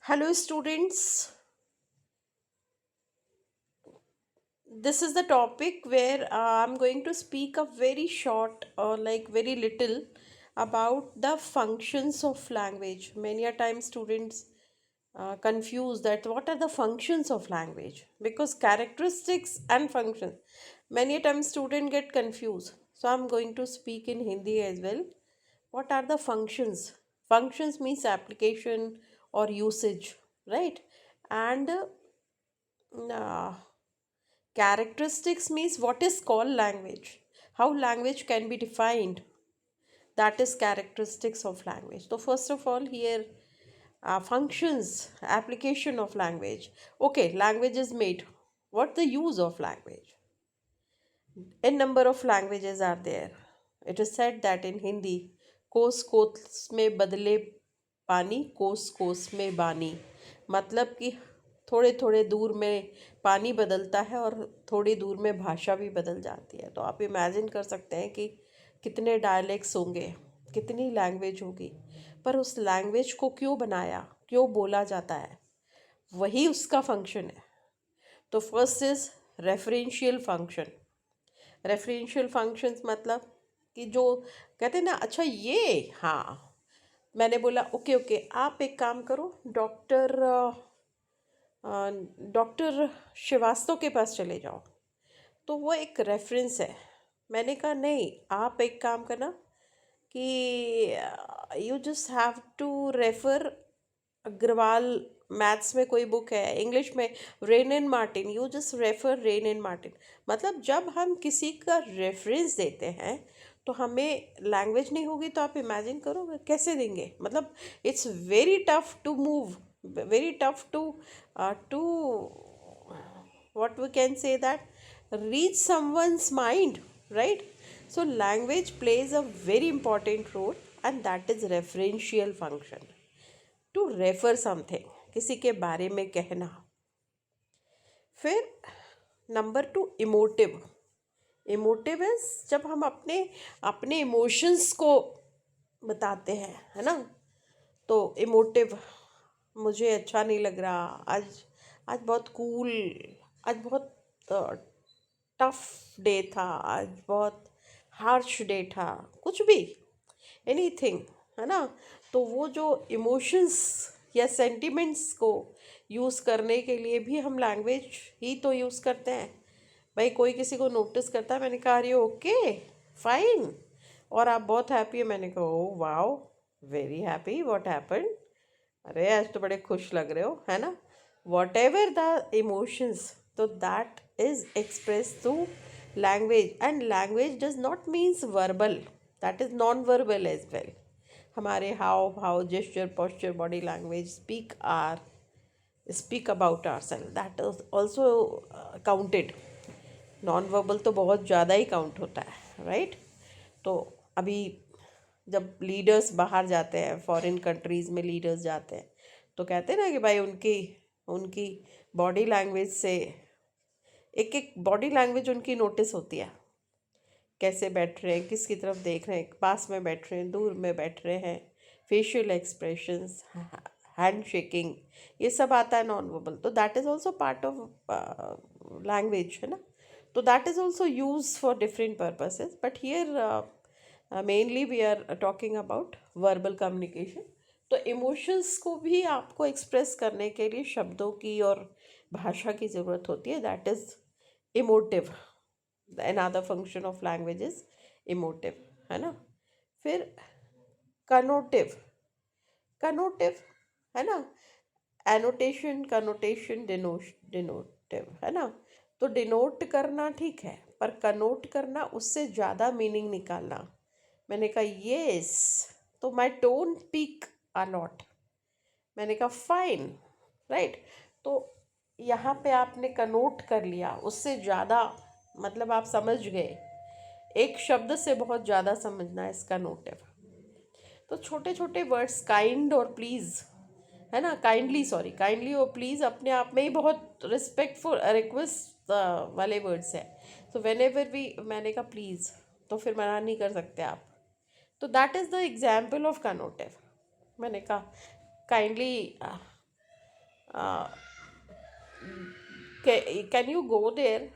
Hello, students. This is the topic where I'm going to speak a very short or like very little about the functions of language. Many a time, students confuse that what are the functions of language because characteristics and functions. Many a time, students get confused. So I'm going to speak in Hindi as well. What are the functions? Functions means application or usage, right? And uh, characteristics means what is called language, how language can be defined. That is characteristics of language. So first of all, here functions, application of language. Okay, language is made. What the use of language? A number of languages are there. It is said that in Hindi, कोस कोस में बदले पानी, कोस कोस में बानी. मतलब कि थोड़े थोड़े दूर में पानी बदलता है और थोड़ी दूर में भाषा भी बदल जाती है. तो आप इमेजिन कर सकते हैं कि कितने डायलेक्ट्स होंगे, कितनी लैंग्वेज होगी, पर उस लैंग्वेज को क्यों बनाया, क्यों बोला जाता है, वही उसका फंक्शन है. तो first is referential function. Referential functions मतलब कि जो कहते हैं ना, अच्छा ये हाँ, मैंने बोला ओके ओके आप एक काम करो, डॉक्टर श्रीवास्तव के पास चले जाओ. तो वो एक रेफरेंस है. मैंने कहा नहीं, आप एक काम करना कि you just have to refer Agarwal. Maths में कोई बुक है, इंग्लिश में Wren and Martin, you just refer Wren and Martin. मतलब जब हम किसी का रेफरेंस देते हैं तो हमें लैंग्वेज नहीं होगी, तो आप इमेजिन करो कैसे देंगे. मतलब it's very tough to move, very tough to what we can say that reach someone's mind, right? So language plays a very important role, and that is referential function. To refer something, किसी के बारे में कहना. फिर number two, emotive. Emotive is जब हम अपने अपने इमोशंस को बताते हैं, है ना. तो इमोटिव, मुझे अच्छा नहीं लग रहा आज, आज बहुत कूल, आज बहुत टफ डे था, आज बहुत हार्श डे था, कुछ भी, एनीथिंग, है ना. तो वो जो इमोशंस या सेंटिमेंट्स को यूज़ करने के लिए भी हम लैंग्वेज ही तो यूज़ करते हैं. भाई कोई किसी को नोटिस करता है, मैंने कहा अरे ओके फाइन, और आप बहुत हैप्पी है, मैंने कहा oh wow very happy, what happened, अरे आज तो बड़े खुश लग रहे हो, है ना. वॉट एवर द इमोशंस, तो that is express through language. And language does not means verbal, that is non verbal as well. हमारे हाव भाव, gesture, posture, body language speak about our self, that is also counted. Non verbal तो बहुत ज़्यादा ही count होता है, right. तो अभी जब लीडर्स बाहर जाते हैं, फॉरेन कंट्रीज़ में लीडर्स जाते हैं, तो कहते हैं ना कि भाई उनकी उनकी बॉडी लैंग्वेज से, एक एक बॉडी लैंग्वेज उनकी नोटिस होती है. कैसे बैठ रहे हैं, किसकी तरफ देख रहे हैं, पास में बैठ रहे हैं, दूर में बैठ रहे हैं, फेशियल एक्सप्रेशंस, हैंड शेकिंग, ये सब आता है नॉन वर्बल. तो that is also part of language, है ना. तो that is also use for different purposes, but here mainly we are talking about verbal communication. तो इमोशंस को भी आपको एक्सप्रेस करने के लिए शब्दों की और भाषा की ज़रूरत होती है. That is emotive. another function of language is emotive, है ना. फिर कनोटिव. कनोटिव, है ना. एनोटेशन, कनोटेशन, डिनोटिव, है ना. तो डिनोट करना ठीक है, पर कनोट करना, उससे ज़्यादा मीनिंग निकालना. मैंने कहा येस, तो माई टोन स्पीक अ लॉट. मैंने कहा फाइन, राइट. तो यहाँ पे आपने कनोट कर लिया, उससे ज़्यादा, मतलब आप समझ गए. एक शब्द से बहुत ज़्यादा समझना है इसका नोटिव. तो छोटे छोटे वर्ड्स, काइंड और प्लीज़, है ना. काइंडली, सॉरी, काइंडली और प्लीज़ अपने आप में ही बहुत रिस्पेक्टफुल रिक्वेस्ट वाले वर्ड्स हैं. तो वेन एवर भी, मैंने कहा प्लीज़, तो फिर मना नहीं कर सकते आप. तो that is the example of conative. मैंने कहा kindly can you go there,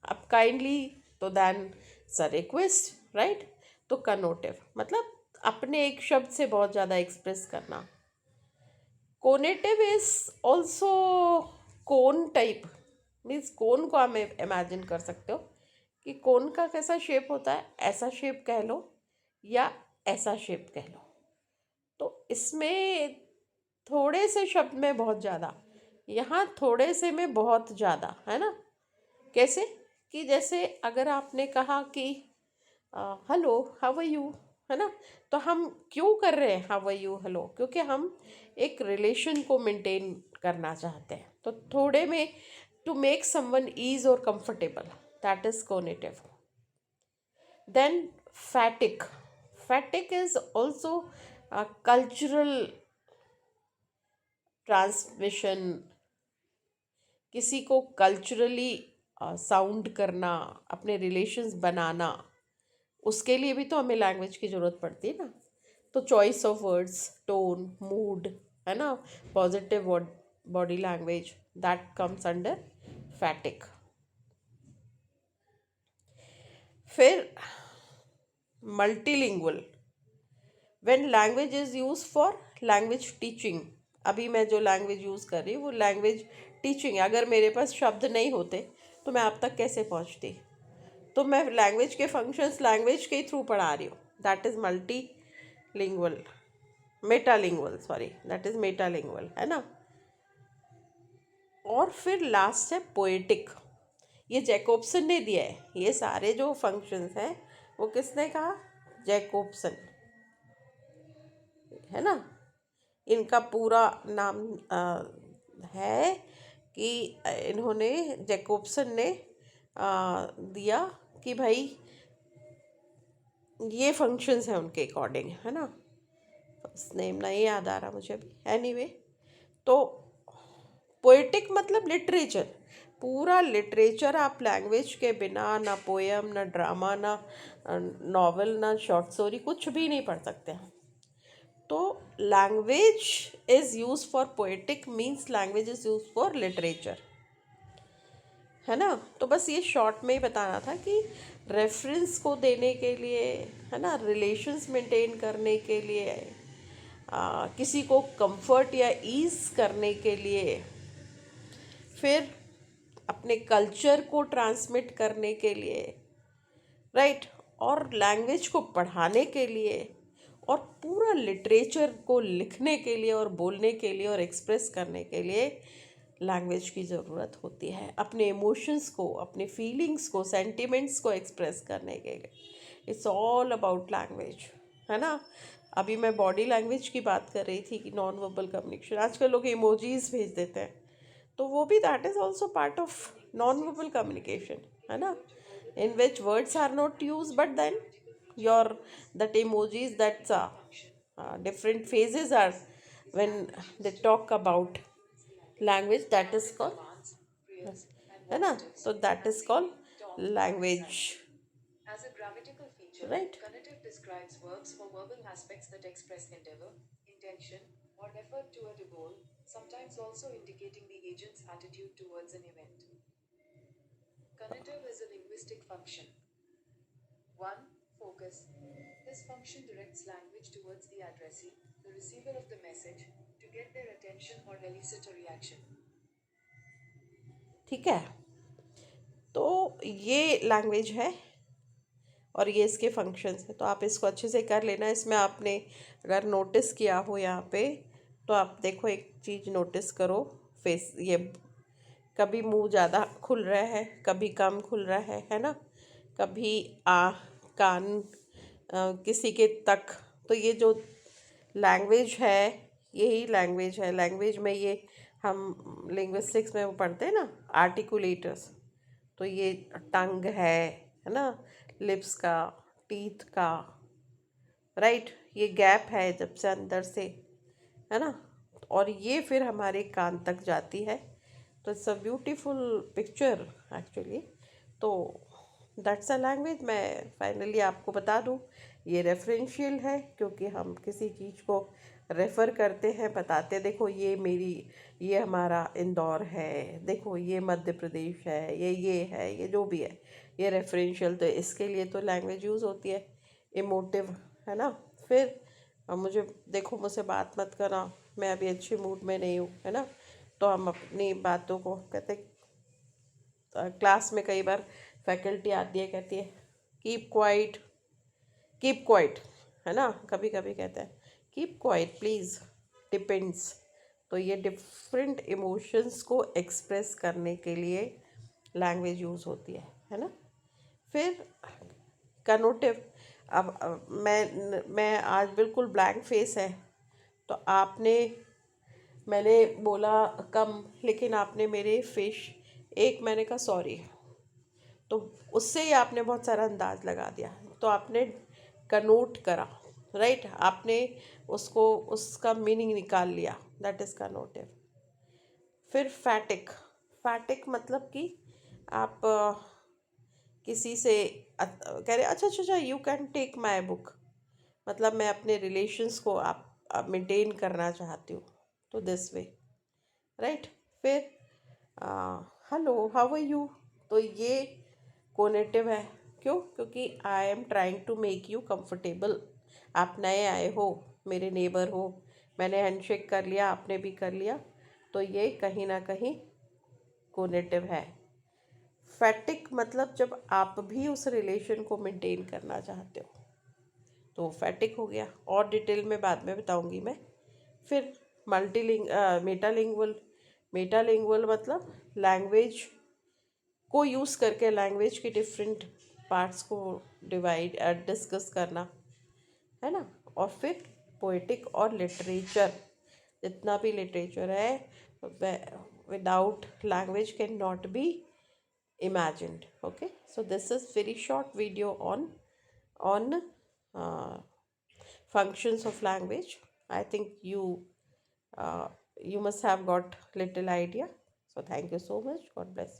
अब काइंडली, तो देन स रिक्वेस्ट, राइट। तो कनोटिव मतलब अपने एक शब्द से बहुत ज़्यादा एक्सप्रेस करना। Conative is also cone type, means cone को आप इमेजिन कर सकते हो कि कोन का कैसा शेप होता है, ऐसा शेप कह लो या ऐसा शेप कह लो। तो इसमें थोड़े से शब्द में बहुत ज़्यादा, यहाँ थोड़े से में बहुत ज़्यादा, है ना। कैसे कि जैसे अगर आपने कहा कि हेलो हाउ आर यू, है ना, तो हम क्यों कर रहे हैं हाउ आर यू हेलो, क्योंकि हम एक रिलेशन को मेंटेन करना चाहते हैं। तो थोड़े में टू मेक समवन ईज और comfortable, that is conative. Then phatic, phatic is also cultural transmission, किसी को कल्चरली साउंड करना, अपने रिलेशंस बनाना, उसके लिए भी तो हमें लैंग्वेज की ज़रूरत पड़ती है ना। तो choice of words, tone, mood, है ना, positive body language, that comes under phatic. फिर multilingual, when language is use for language teaching. अभी मैं जो लैंग्वेज यूज़ कर रही हूँ वो लैंग्वेज टीचिंग है। अगर मेरे पास शब्द नहीं होते तो मैं आप तक कैसे पहुँचती, तो मैं लैंग्वेज के फंक्शंस लैंग्वेज के थ्रू पढ़ा रही हूँ, that is multilingual, metalingual, sorry, that is metalingual, है ना। और फिर लास्ट है पोएटिक, ये जैकोब्सन ने दिया है। ये सारे जो फंक्शंस हैं वो किसने कहा, जैकोब्सन, है ना। इनका पूरा नाम है कि इन्होंने, जैकोब्सन ने दिया कि भाई ये फंक्शंस हैं उनके अकॉर्डिंग, है ना। फर्स्ट नेम नहीं याद आ रहा मुझे अभी, एनीवे। तो पोएटिक मतलब लिटरेचर, पूरा लिटरेचर आप लैंग्वेज के बिना, ना पोएम, ना ड्रामा, ना नॉवेल, ना शॉर्ट स्टोरी, कुछ भी नहीं पढ़ सकते हैं। तो language is use for poetic means language is use for literature, है ना। तो बस ये शॉर्ट में ही बताना था कि रेफरेंस को देने के लिए, है ना, रिलेशंस मेंटेन करने के लिए, किसी को कंफर्ट या ईज करने के लिए, फिर अपने कल्चर को ट्रांसमिट करने के लिए, राइट, और लैंग्वेज को पढ़ाने के लिए, और पूरा लिटरेचर को लिखने के लिए और बोलने के लिए और एक्सप्रेस करने के लिए लैंग्वेज की ज़रूरत होती है। अपने इमोशंस को, अपने फीलिंग्स को, सेंटिमेंट्स को एक्सप्रेस करने के लिए इट्स ऑल अबाउट लैंग्वेज, है ना। अभी मैं बॉडी लैंग्वेज की बात कर रही थी कि नॉन वर्बल कम्युनिकेशन, आजकल लोग इमोजीज भेज देते हैं, तो वो भी that is also part of non verbal communication, है ना, in which words are not used, but then your that emojis, that's different phases are when they talk about language, that is called, है ना, so that is called language, As a grammatical feature, right। conative describes verbs for verbal aspects that express endeavor, intention, or effort toward a goal, sometimes also indicating the agent's attitude towards an event. Conative is a linguistic function. 1. Focus. This function directs language towards the addressee, the receiver of the message, to get their attention or elicit a reaction. ठीक है, तो ये language है और ये इसके functions हैं, तो आप इसको अच्छे से कर लेना। इसमें आपने अगर नोटिस किया हो यहाँ पे, तो आप देखो एक चीज़ नोटिस करो, फेस, ये कभी मुंह ज़्यादा खुल रहा है, कभी कम खुल रहा है ना, कभी कान किसी के तक। तो ये जो लैंग्वेज है, यही लैंग्वेज है। लैंग्वेज में ये हम लिंग्विस्टिक्स में वो पढ़ते हैं ना, आर्टिकुलेटर्स, तो ये टंग है ना, लिप्स का, टीथ का, राइट, ये गैप है जब से अंदर से, है ना, और ये फिर हमारे कान तक जाती है। तो it's a beautiful picture actually. तो दैट्स अ लैंग्वेज। मैं फाइनली आपको बता दूँ, ये रेफरेंशियल है क्योंकि हम किसी चीज़ को रेफ़र करते हैं, बताते देखो ये हमारा इंदौर है, देखो ये मध्य प्रदेश है, ये है, ये जो भी है, ये रेफरेंशियल, तो इसके लिए तो लैंग्वेज यूज़ होती है। इमोटिव, है ना। फिर मुझे देखो, मुझसे बात मत करना, मैं अभी अच्छे मूड में नहीं हूँ, है ना। तो हम अपनी बातों को कहते, क्लास में कई बार फैकल्टी आती है, कहती है कीप क्वाइट, कीप क्वाइट, है ना। कभी कभी कहते हैं कीप क्वाइट प्लीज़, डिपेंड्स। तो ये डिफरेंट इमोशंस को एक्सप्रेस करने के लिए लैंग्वेज यूज़ होती है ना। फिर कनोटिव। अब मैं आज बिल्कुल ब्लैंक फेस है, तो मैंने बोला कम, लेकिन आपने मेरे फिश, एक मैंने कहा सॉरी, तो उससे ही आपने बहुत सारा अंदाज लगा दिया, तो आपने कनोट करा, राइट। आपने उसको, उसका मीनिंग निकाल लिया, दैट इज़ कनोटिव। फिर फैटिक। फैटिक मतलब कि आप किसी से कह रहे अच्छा अच्छा अच्छा, you can take my book, मतलब मैं अपने रिलेशंस को आप मेंटेन करना चाहती हूँ, तो दिस वे, राइट। फिर हेलो हाउ आर यू, तो ये कोनेटिव है। क्यों? क्योंकि I am trying to make you comfortable. आप नए आए हो, मेरे नेबर हो, मैंने हैंडशेक कर लिया, आपने भी कर लिया, तो ये कहीं ना कहीं कोनेटिव है। फैटिक मतलब जब आप भी उस रिलेशन को मेंटेन करना चाहते हो, तो फैटिक हो गया। और डिटेल में बाद में बताऊंगी मैं। फिर मेटालिंगुअल। मेटालिंगुअल मतलब लैंग्वेज को यूज़ करके लैंग्वेज के डिफरेंट पार्ट्स को डिवाइड डिस्कस करना, है ना। और फिर पोएटिक और लिटरेचर, जितना भी लिटरेचर है without language can not be imagined. Okay, so this is very short video on functions of language. I think you must have got little idea. So thank you so much. God bless you.